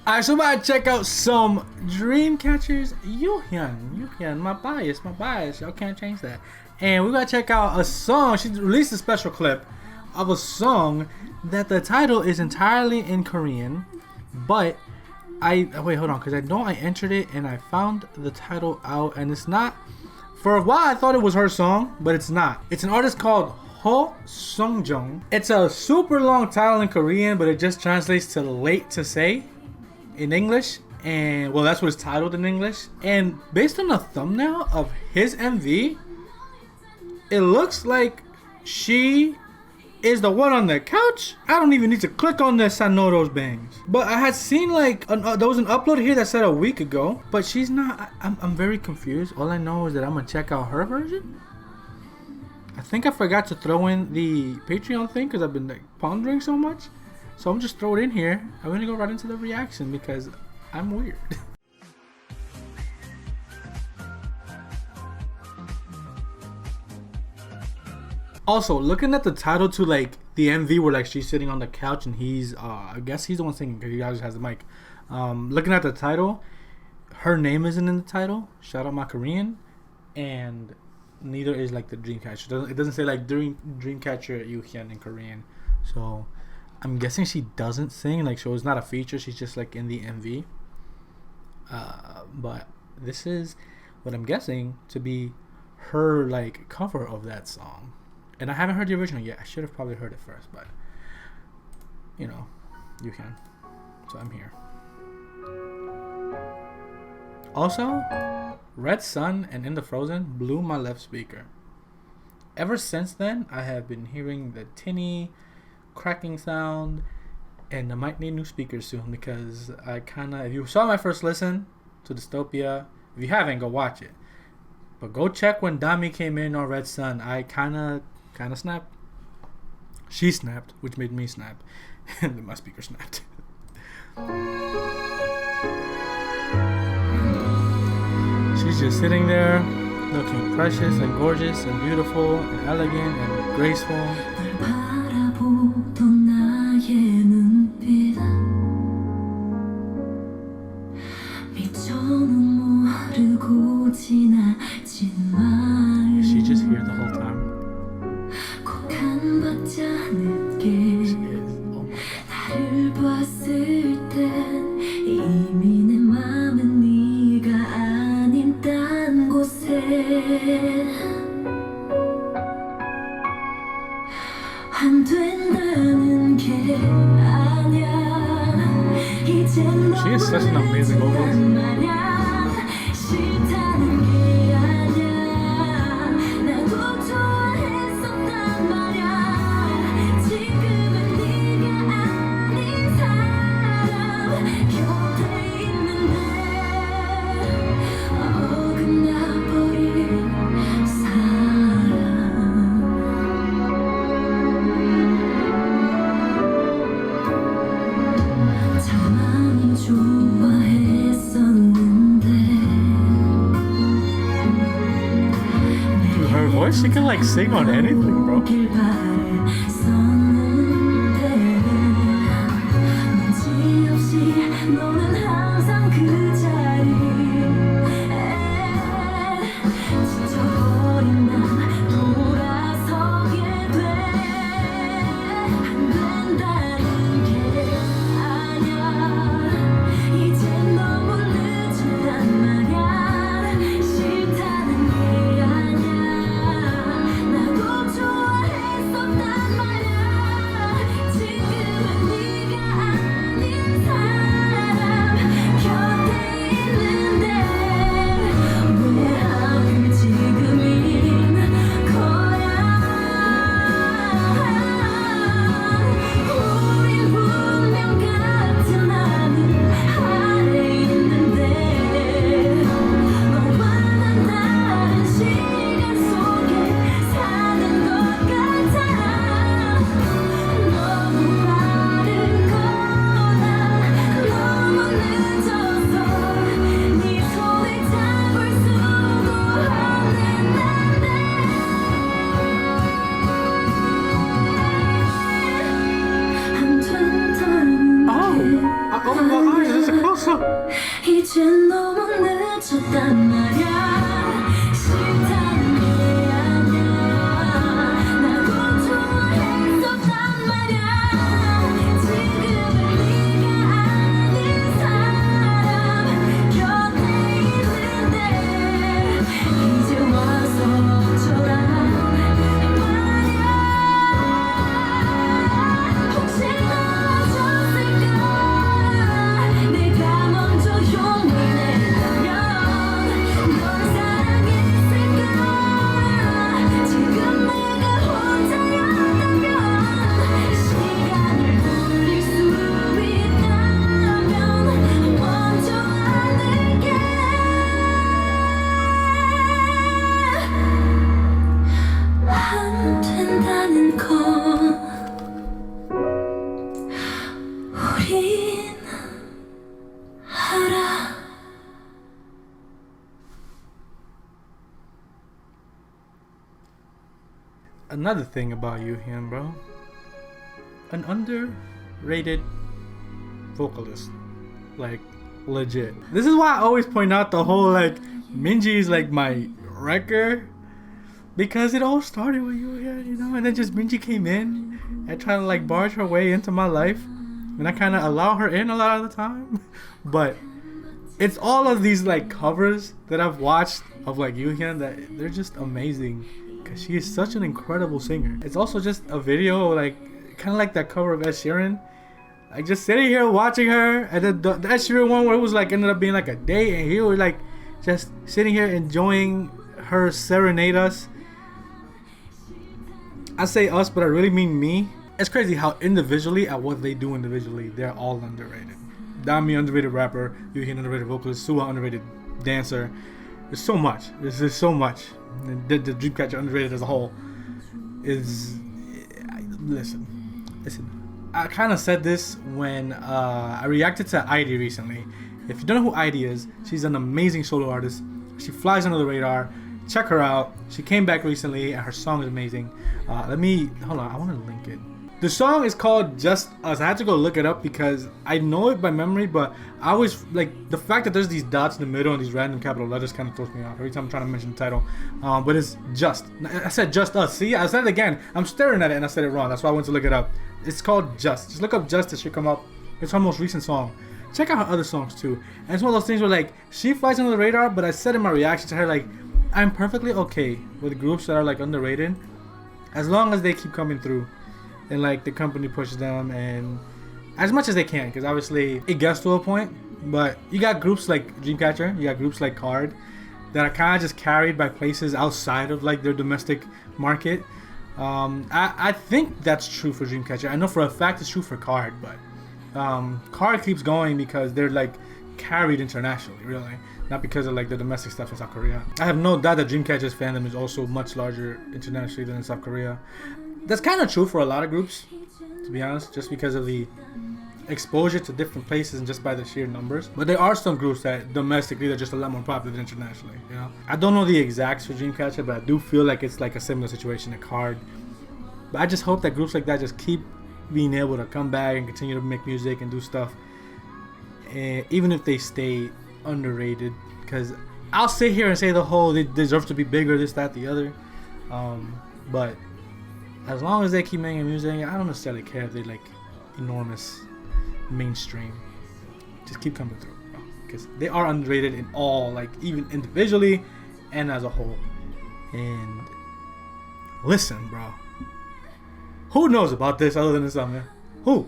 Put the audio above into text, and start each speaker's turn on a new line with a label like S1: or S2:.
S1: Alright, so I'm about to check out some Dreamcatcher's Yoohyeon. My bias. Y'all can't change that. And we gotta check out a song. She released a special clip of a song that the title is entirely in Korean. But wait, hold on, because I know I entered it and I found the title out, and it's not. For a while I thought it was her song, but it's not. It's an artist called Ho Sungjung. It's a super long title in Korean, but it just translates to late to say in English, and well, that's what it's titled in English. And based on the thumbnail of his MV, it looks like she is the one on the couch. I don't even need to click on this. I know those bangs. But I had seen like there was an upload here that said a week ago, but she's not. I'm very confused. All I know is that I'm gonna check out her version. I think I forgot to throw in the Patreon thing because I've been like pondering so much. So I'm just throw it in here. I'm gonna go right into the reaction because I'm weird. Also, looking at the title to like the MV where like she's sitting on the couch and he's I guess he's the one singing because he always has the mic. Looking at the title, her name isn't in the title. Shout out my Korean, and neither is like the Dreamcatcher. It doesn't say like Dreamcatcher Yoohyeon in Korean. So I'm guessing she doesn't sing, like, so it's not a feature, she's just like in the MV. But this is what I'm guessing to be her like cover of that song. And I haven't heard the original yet. I should have probably heard it first, but you know, you can. So I'm here. Also, Red Sun and In the Frozen blew my left speaker. Ever since then, I have been hearing the tinny cracking sound, and I might need new speakers soon because I kinda, if you saw my first listen to Dystopia, if you haven't, go watch it, but go check when Dami came in on Red Sun. I kinda snapped. She snapped, which made me snap, and then my speaker snapped. She's just sitting there looking precious and gorgeous and beautiful and elegant and graceful. Is she just here the whole time? She is. Oh my God. She is such an amazing vocalist. She can like sing on anything, bro. 미쳤어.
S2: 이젠 너무 늦었단 말야. 싫다는 게 아니야. 나도 좋아했었단 말야. 지금은 네가 아닌 사람 곁에 있는데 이제 와서 어쩌란 말야. 혹시 멀어졌을까. 내가 먼저 용을 냈다면 널 사랑했을까. 지금 내가 혼자였다면 시간을 돌릴 수 있다면 먼저 안을게. 안 된다는 건 우린 알아.
S1: Another thing about Yoohyeon, bro. An underrated vocalist. Like, legit. This is why I always point out the whole, like, Minji is like my wrecker. Because it all started with Yoohyeon, you know? And then just Minji came in and tried to, like, barge her way into my life. And I kind of allow her in a lot of the time. But it's all of these, like, covers that I've watched of, like, Yoohyeon that they're just amazing. Because she is such an incredible singer. It's also just a video, like, kind of like that cover of Ed Sheeran. Like, just sitting here watching her. And then the Ed Sheeran one where it was, like, ended up being, like, a date. And here we're, like, just sitting here enjoying her serenade us. I say us, but I really mean me. It's crazy how individually, at what they do individually, they're all underrated. Dami, underrated rapper. Yoohyeon, underrated vocalist. Suha, underrated dancer. There's so much. There's just so much. The Dreamcatcher, underrated as a whole, is... Listen. I kind of said this when I reacted to ID recently. If you don't know who ID is, she's an amazing solo artist. She flies under the radar. Check her out. She came back recently and her song is amazing. Hold on, I want to link it. The song is called Just Us. I had to go look it up because I know it by memory, but I always, like, the fact that there's these dots in the middle and these random capital letters kind of throws me off every time I'm trying to mention the title. But it's Just. I said Just Us. See, I said it again. I'm staring at it and I said it wrong. That's why I went to look it up. It's called Just. Just look up Just. It should come up. It's her most recent song. Check out her other songs too. And it's one of those things where, like, she flies under the radar, but I said in my reaction to her, like, I'm perfectly okay with groups that are, like, underrated as long as they keep coming through and, like, the company pushes them and as much as they can, because obviously it gets to a point. But you got groups like Dreamcatcher, you got groups like Card that are kind of just carried by places outside of, like, their domestic market. I think that's true for Dreamcatcher. I know for a fact it's true for Card, but Card keeps going because they're, like, carried internationally, really, not because of, like, the domestic stuff in South Korea. I have no doubt that Dreamcatcher's fandom is also much larger internationally than in South Korea. That's kind of true for a lot of groups, to be honest, just because of the exposure to different places and just by the sheer numbers. But there are some groups that domestically they're just a lot more popular than internationally, you know? I don't know the exacts for Dreamcatcher, but I do feel like it's like a similar situation to Card. But I just hope that groups like that just keep being able to come back and continue to make music and do stuff, and even if they stay underrated, because I'll sit here and say the whole they deserve to be bigger, this, that, the other, but as long as they keep making music, I don't necessarily care if they, like, enormous mainstream. Just keep coming through, because they are underrated in all, like, even individually and as a whole. And listen, bro, who knows about this other than insomnia? Who?